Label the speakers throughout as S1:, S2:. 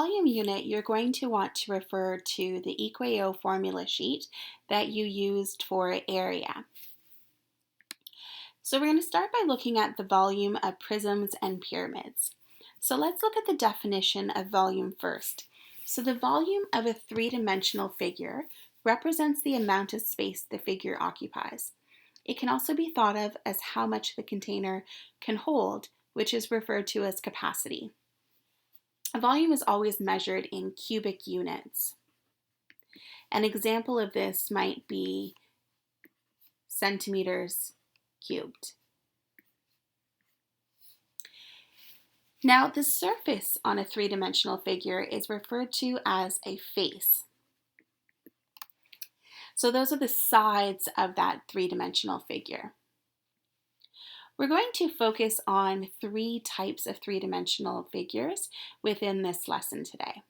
S1: Volume unit, you're going to want to refer to the EQAO formula sheet that you used for area. So we're going to start by looking at the volume of prisms and pyramids. So let's look at the definition of volume first. So the volume of a three-dimensional figure represents the amount of space the figure occupies. It can also be thought of as how much the container can hold, which is referred to as capacity. A volume is always measured in cubic units. An example of this might be centimeters cubed. Now, the surface on a three-dimensional figure is referred to as a face. So those are the sides of that three-dimensional figure. We're going to focus on three types of three-dimensional figures within this lesson today.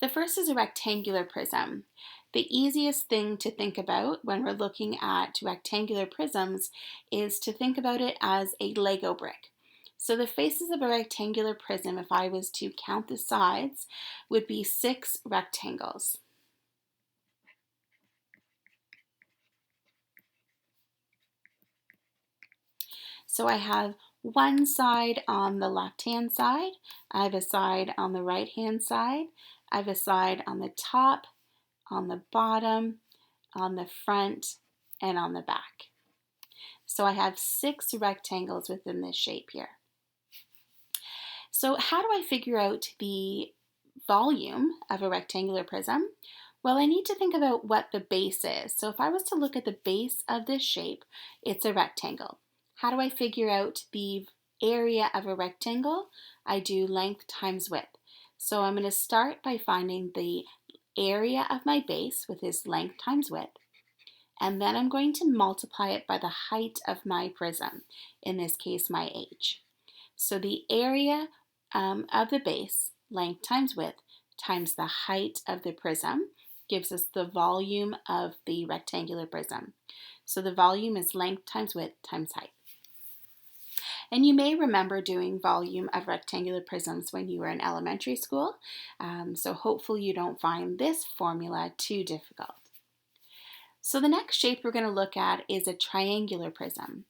S1: The first is a rectangular prism. The easiest thing to think about when we're looking at rectangular prisms is to think about it as a Lego brick. So the faces of a rectangular prism, if I was to count the sides, would be 6 rectangles. So I have one side on the left-hand side, I have a side on the right-hand side, I have a side on the top, on the bottom, on the front, and on the back. So I have 6 rectangles within this shape here. So how do I figure out the volume of a rectangular prism? Well, I need to think about what the base is. So if I was to look at the base of this shape, it's a rectangle. How do I figure out the area of a rectangle? I do length times width. So I'm going to start by finding the area of my base, with is length times width, and then I'm going to multiply it by the height of my prism, in this case my h. So the area of the base, length times width, times the height of the prism gives us the volume of the rectangular prism. So the volume is length times width times height. And you may remember doing volume of rectangular prisms when you were in elementary school, so hopefully you don't find this formula too difficult. So the next shape we're going to look at is a triangular prism.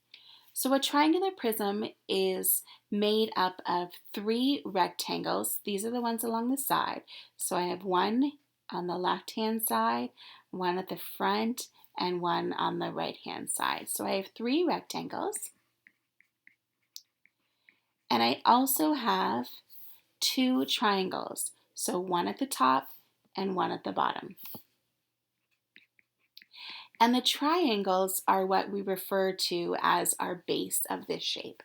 S1: So a triangular prism is made up of 3 rectangles. These are the ones along the side. So I have one on the left-hand side, one at the front, and one on the right-hand side. So I have 3 rectangles. And I also have 2 triangles. So one at the top and one at the bottom. And the triangles are what we refer to as our base of this shape.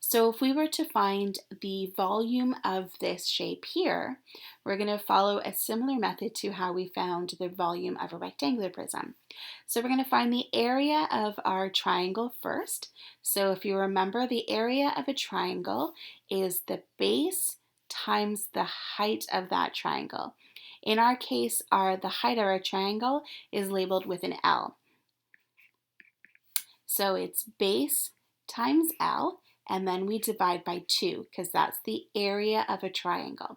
S1: So if we were to find the volume of this shape here, we're going to follow a similar method to how we found the volume of a rectangular prism. So we're going to find the area of our triangle first. So if you remember, the area of a triangle is the base times the height of that triangle. In our case, the height of our triangle is labeled with an L. So it's base times L, and then we divide by 2 because that's the area of a triangle.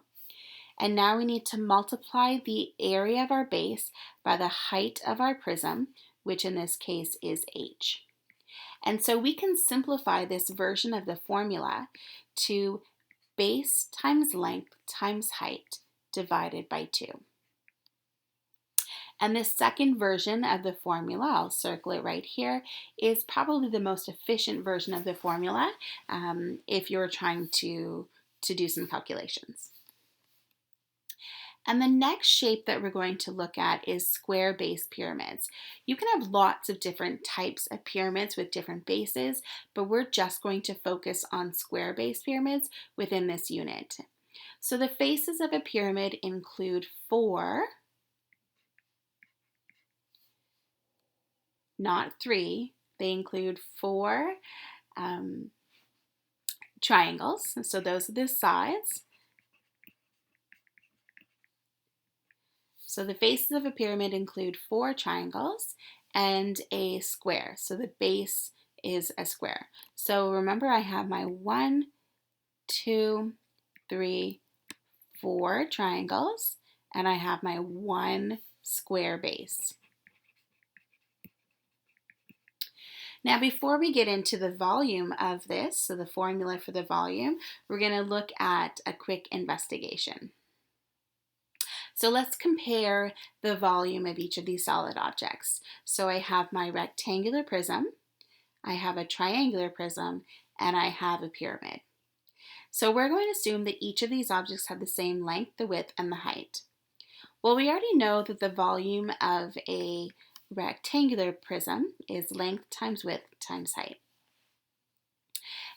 S1: And now we need to multiply the area of our base by the height of our prism, which in this case is h. And so we can simplify this version of the formula to base times length times height divided by 2. And this second version of the formula, I'll circle it right here, is probably the most efficient version of the formula if you're trying to do some calculations. And the next shape that we're going to look at is square base pyramids. You can have lots of different types of pyramids with different bases, but we're just going to focus on square base pyramids within this unit. So the faces of a pyramid include 4, not 3. They include 4 triangles. So those are the sides. So the faces of a pyramid include 4 triangles and a square. So the base is a square. So remember, I have my 1, 2, 3, 4 triangles, and I have my 1 square base. Now, before we get into the volume of this, so the formula for the volume, we're going to look at a quick investigation. So let's compare the volume of each of these solid objects. So I have my rectangular prism, I have a triangular prism, and I have a pyramid. So we're going to assume that each of these objects have the same length, the width, and the height. Well, we already know that the volume of a rectangular prism is length times width times height.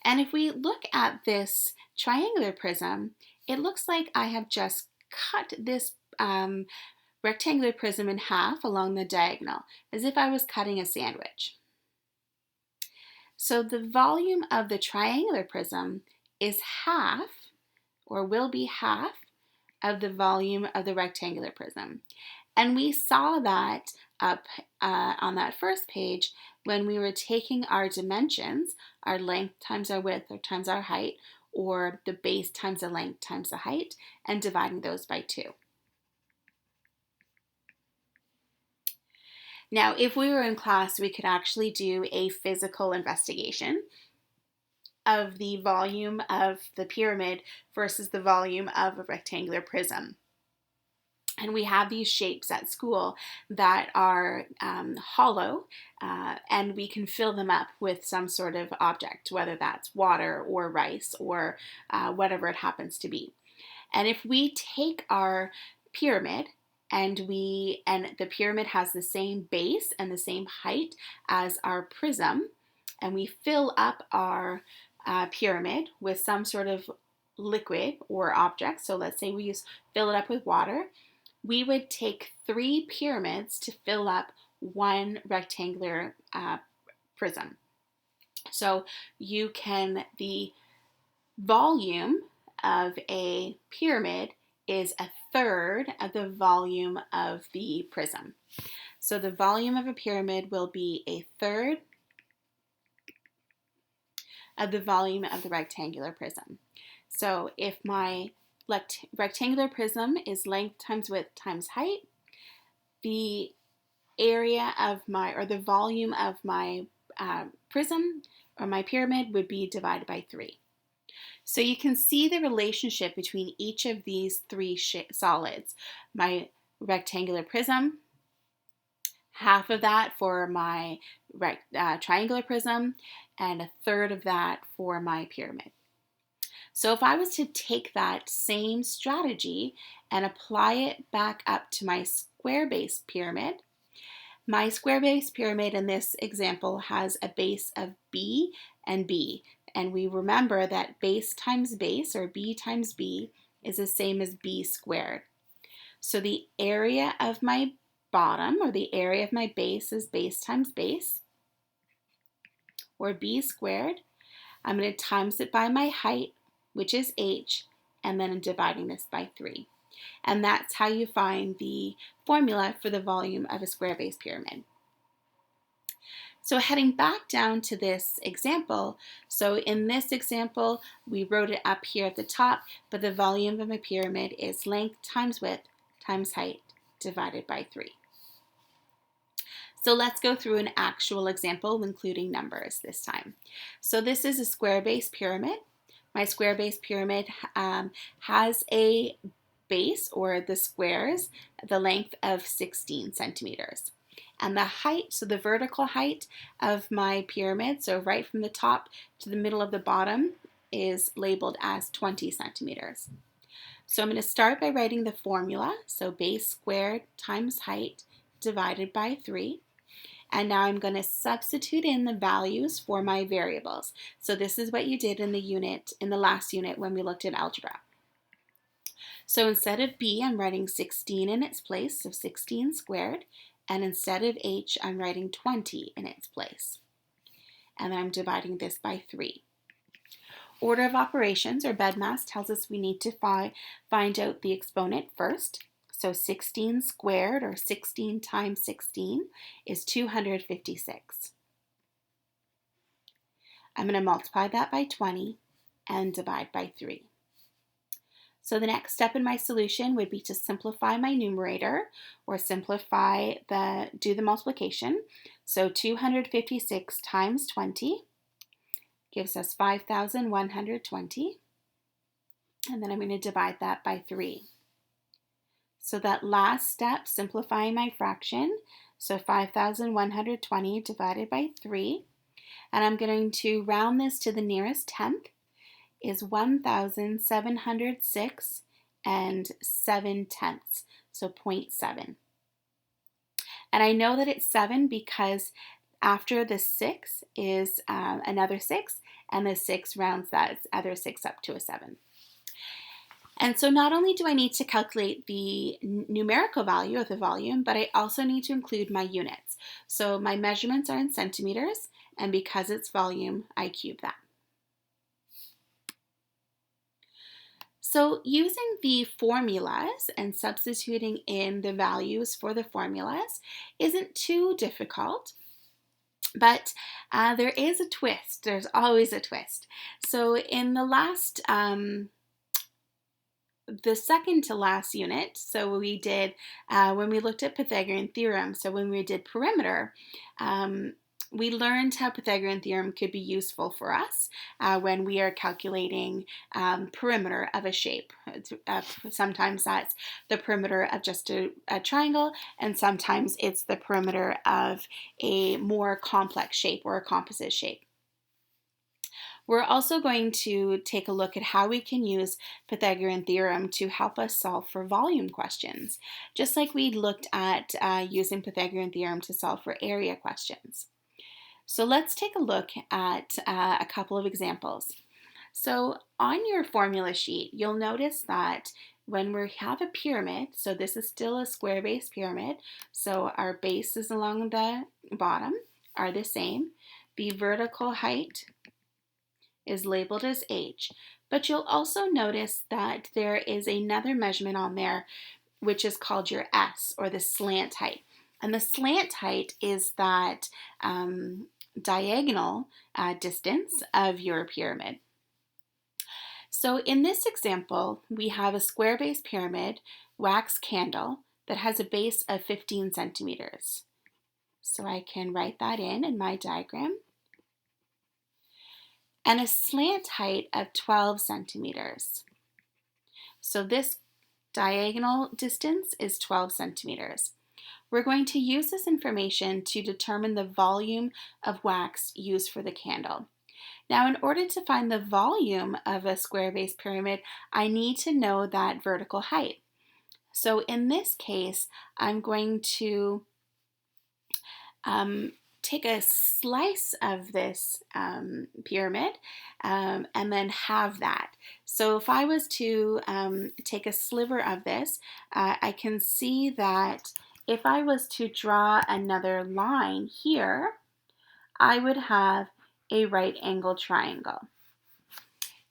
S1: And if we look at this triangular prism, it looks like I have just cut this rectangular prism in half along the diagonal, as if I was cutting a sandwich. So the volume of the triangular prism is half, or will be half, of the volume of the rectangular prism. And we saw that up on that first page when we were taking our dimensions, our length times our width or times our height, or the base times the length times the height, and dividing those by 2. Now, if we were in class, we could actually do a physical investigation of the volume of the pyramid versus the volume of a rectangular prism. And we have these shapes at school that are hollow, and we can fill them up with some sort of object, whether that's water or rice or whatever it happens to be. And if we take our pyramid and the pyramid has the same base and the same height as our prism, and we fill up our pyramid with some sort of liquid or object, so let's say we fill it up with water, we would take 3 pyramids to fill up 1 rectangular prism. So the volume of a pyramid is 1/3 of the volume of the prism. So the volume of a pyramid will be 1/3 of the volume of the rectangular prism. So if my rectangular prism is length times width times height, the area of the volume of my prism or my pyramid would be divided by 3. So you can see the relationship between each of these 3 solids. My rectangular prism, half of that for my triangular prism, and 1/3 of that for my pyramid. So if I was to take that same strategy and apply it back up to my square base pyramid, my square base pyramid in this example has a base of B and B. And we remember that base times base, or B times B, is the same as B squared. So the area of my bottom, or the area of my base, is base times base, or B squared. I'm going to times it by my height, which is H, and then I'm dividing this by 3. And that's how you find the formula for the volume of a square base pyramid. So heading back down to this example, so in this example, we wrote it up here at the top, but the volume of a pyramid is length times width times height divided by 3. So let's go through an actual example, including numbers this time. So this is a square base pyramid. My square base pyramid has a base, or the squares, the length of 16 centimeters. And the height, so the vertical height of my pyramid, so right from the top to the middle of the bottom, is labeled as 20 centimeters. So I'm going to start by writing the formula, so base squared times height divided by 3. And now I'm going to substitute in the values for my variables. So this is what you did in the last unit when we looked at algebra. So instead of B, I'm writing 16 in its place, so 16 squared. And instead of H, I'm writing 20 in its place. And then I'm dividing this by 3. Order of operations, or BEDMAS, tells us we need to find out the exponent first. So 16 squared, or 16 times 16, is 256. I'm going to multiply that by 20 and divide by 3. So the next step in my solution would be to simplify my numerator or do the multiplication. So 256 times 20 gives us 5,120. And then I'm going to divide that by 3. So that last step, simplifying my fraction, so 5,120 divided by 3, and I'm going to round this to the nearest tenth, is 1,706 and 7/10, so 0.7. And I know that it's 7 because after the 6 is another 6, and the 6 rounds that other 6 up to a 7. And so not only do I need to calculate the numerical value of the volume, but I also need to include my units. So my measurements are in centimeters, and because it's volume, I cube that. So using the formulas and substituting in the values for the formulas isn't too difficult. But there is a twist. There's always a twist. So in the second to last unit, so we did, when we looked at Pythagorean theorem, so when we did perimeter, we learned how Pythagorean theorem could be useful for us when we are calculating perimeter of a shape. Sometimes that's the perimeter of just a triangle, and sometimes it's the perimeter of a more complex shape or a composite shape. We're also going to take a look at how we can use Pythagorean theorem to help us solve for volume questions, just like we looked at using Pythagorean theorem to solve for area questions. So let's take a look at a couple of examples. So on your formula sheet, you'll notice that when we have a pyramid, so this is still a square-based pyramid, so our bases along the bottom are the same. The vertical height is labeled as h, but you'll also notice that there is another measurement on there which is called your S, or the slant height. And the slant height is that diagonal distance of your pyramid. So in this example, we have a square-based pyramid wax candle that has a base of 15 centimeters. So I can write that in my diagram. And a slant height of 12 centimeters. So this diagonal distance is 12 centimeters. We're going to use this information to determine the volume of wax used for the candle. Now, in order to find the volume of a square-based pyramid, I need to know that vertical height. So in this case, I'm going to take a slice of this pyramid and then halve that. So if I was to take a sliver of this, I can see that if I was to draw another line here, I would have a right angle triangle.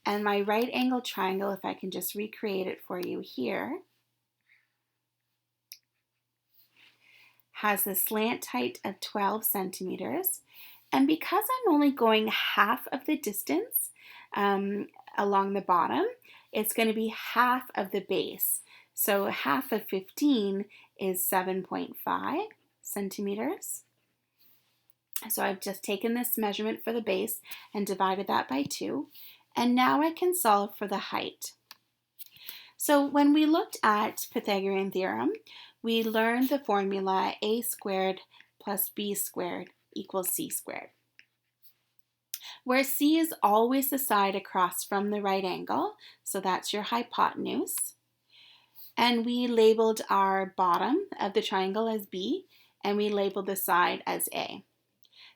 S1: And my right angle triangle, if I can just recreate it for you here, has a slant height of 12 centimeters. And because I'm only going half of the distance along the bottom, it's going to be half of the base. So half of 15 is 7.5 centimeters. So I've just taken this measurement for the base and divided that by 2. And now I can solve for the height. So when we looked at Pythagorean theorem, we learned the formula a squared plus b squared equals c squared, where c is always the side across from the right angle, so that's your hypotenuse. And we labeled our bottom of the triangle as b, and we labeled the side as a.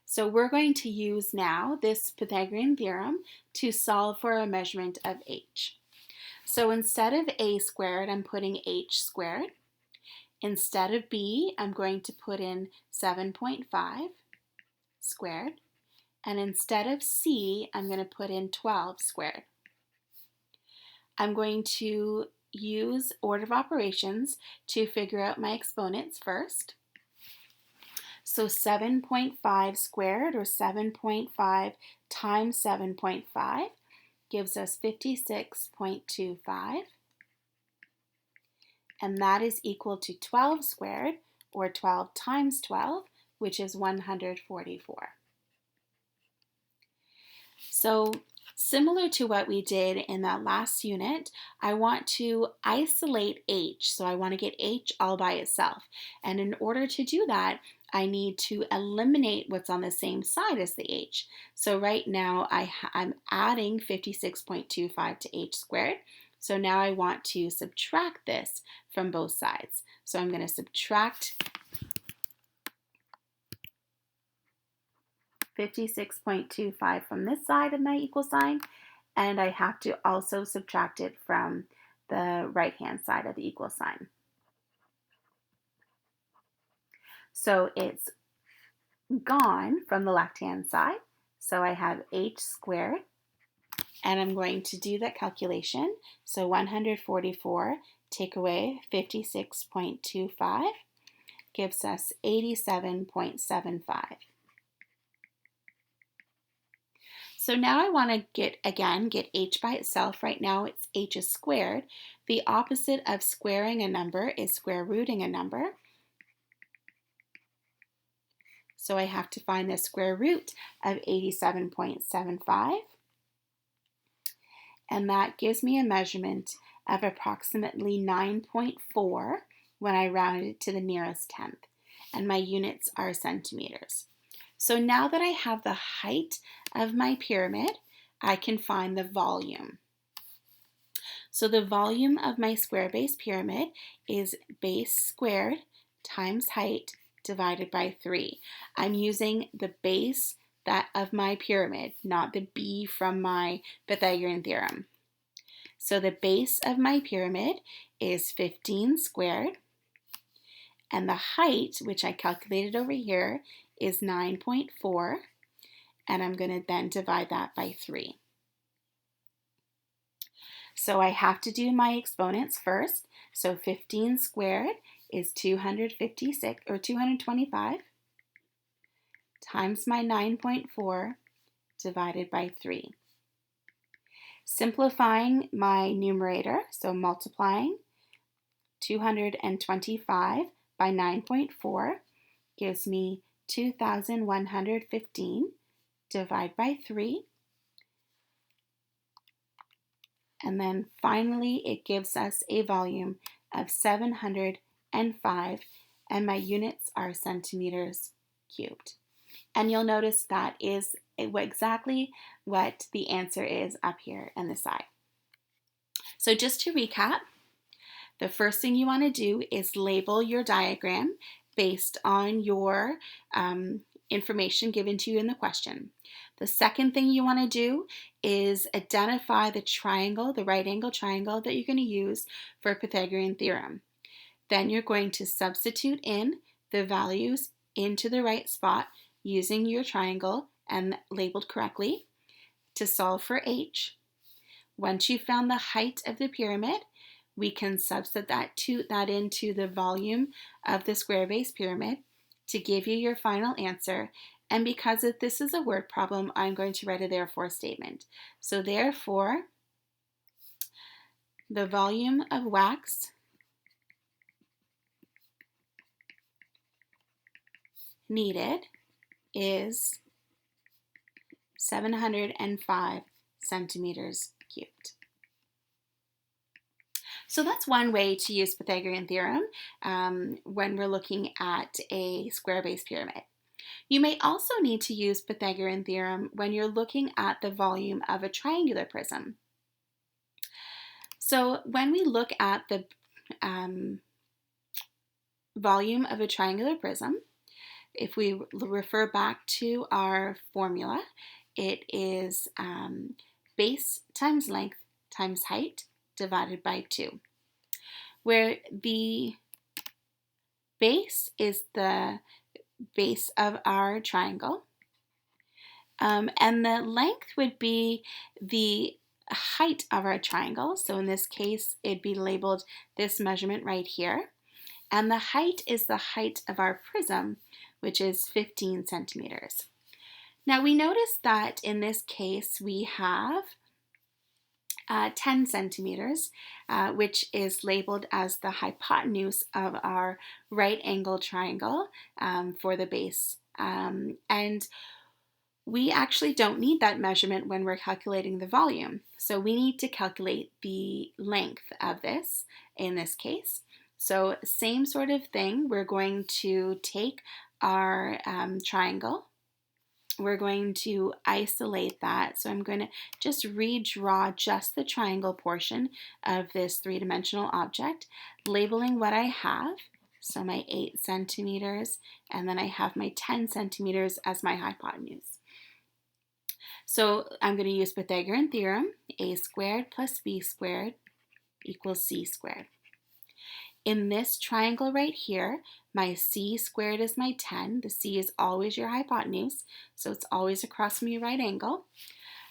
S1: So we're going to use now this Pythagorean theorem to solve for a measurement of h. So instead of a squared, I'm putting h squared. Instead of b, I'm going to put in 7.5 squared. And instead of c, I'm going to put in 12 squared. I'm going to use order of operations to figure out my exponents first. So 7.5 squared, or 7.5 times 7.5, gives us 56.25. and that is equal to 12 squared, or 12 times 12, which is 144. So similar to what we did in that last unit, I want to isolate h. So I want to get h all by itself. And in order to do that, I need to eliminate what's on the same side as the h. So right now I'm adding 56.25 to h squared. So now I want to subtract this from both sides. So I'm going to subtract 56.25 from this side of my equal sign, and I have to also subtract it from the right-hand side of the equal sign. So it's gone from the left-hand side, so I have h squared, and I'm going to do that calculation. So 144 take away 56.25 gives us 87.75. So now I want to get h by itself. Right now it's h is squared. The opposite of squaring a number is square rooting a number. So I have to find the square root of 87.75. And that gives me a measurement of approximately 9.4 when I round it to the nearest tenth. And my units are centimeters. So now that I have the height of my pyramid, I can find the volume. So the volume of my square base pyramid is base squared times height divided by 3. I'm using the base of my pyramid, not the b from my Pythagorean theorem. So the base of my pyramid is 15 squared, and the height, which I calculated over here, is 9.4, and I'm going to then divide that by 3. So I have to do my exponents first. So 15 squared is 256 or 225 times my 9.4 divided by 3. Simplifying my numerator, so multiplying 225 by 9.4 gives me 2,115 divided by 3. And then finally it gives us a volume of 705, and my units are centimeters cubed. And you'll notice that is exactly what the answer is up here on the side. So just to recap, the first thing you want to do is label your diagram based on your information given to you in the question. The second thing you want to do is identify the triangle, the right angle triangle that you're going to use for Pythagorean theorem. Then you're going to substitute in the values into the right spot using your triangle and labeled correctly to solve for h. Once you've found the height of the pyramid, we can substitute that into the volume of the square base pyramid to give you your final answer. And because this is a word problem, I'm going to write a therefore statement. So therefore, the volume of wax needed is 705 centimeters cubed. So that's one way to use Pythagorean theorem when we're looking at a square base pyramid. You may also need to use Pythagorean theorem when you're looking at the volume of a triangular prism. So when we look at the volume of a triangular prism, if we refer back to our formula, it is base times length times height divided by 2, where the base is the base of our triangle, and the length would be the height of our triangle. So in this case, it'd be labeled this measurement right here. And the height is the height of our prism, which is 15 centimeters. Now we notice that in this case we have 10 centimeters, which is labeled as the hypotenuse of our right angle triangle for the base. And we actually don't need that measurement when we're calculating the volume. So we need to calculate the length of this in this case. So same sort of thing, we're going to take our triangle. We're going to isolate that. So I'm going to just redraw just the triangle portion of this three-dimensional object, labeling what I have. So my 8 centimeters, and then I have my 10 centimeters as my hypotenuse. So I'm going to use Pythagorean theorem, a squared plus b squared equals c squared. In this triangle right here, my c squared is my 10. The c is always your hypotenuse, so it's always across from your right angle.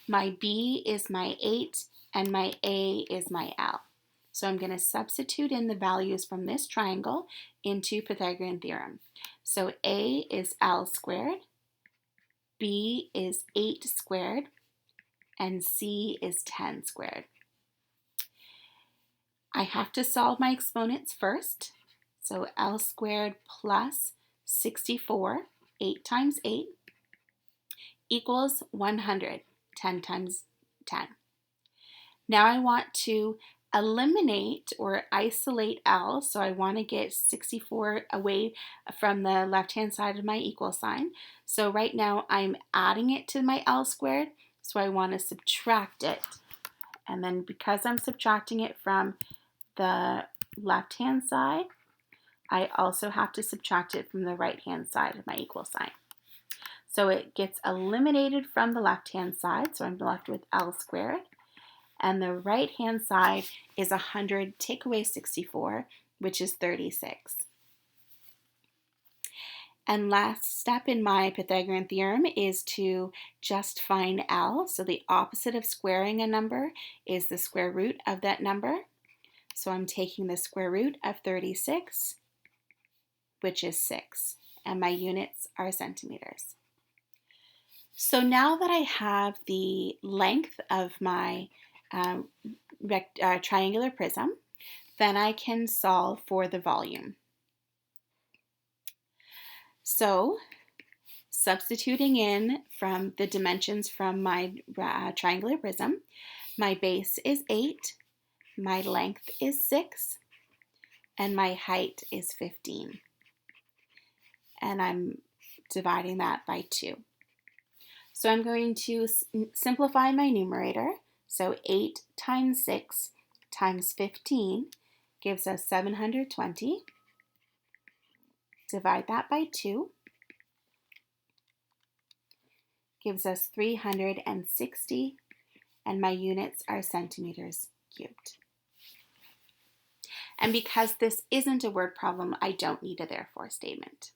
S1: My b is my 8, and my a is my l. So I'm going to substitute in the values from this triangle into Pythagorean theorem. So a is l squared, b is 8 squared, and c is 10 squared. I have to solve my exponents first. So L squared plus 64, 8 times 8, equals 100, 10 times 10. Now I want to eliminate or isolate L, so I want to get 64 away from the left-hand side of my equal sign. So right now I'm adding it to my L squared, so I want to subtract it. And then because I'm subtracting it from the left-hand side, I also have to subtract it from the right-hand side of my equal sign. So it gets eliminated from the left-hand side, so I'm left with L squared. And the right-hand side is 100, take away 64, which is 36. And last step in my Pythagorean theorem is to just find L. So the opposite of squaring a number is the square root of that number. So I'm taking the square root of 36, which is 6, and my units are centimeters. So now that I have the length of my triangular prism, then I can solve for the volume. So substituting in from the dimensions from my triangular prism, my base is 8, my length is 6, and my height is 15. And I'm dividing that by 2. So I'm going to simplify my numerator. So 8 times 6 times 15 gives us 720. Divide that by 2. Gives us 360. And my units are centimeters cubed. And because this isn't a word problem, I don't need a therefore statement.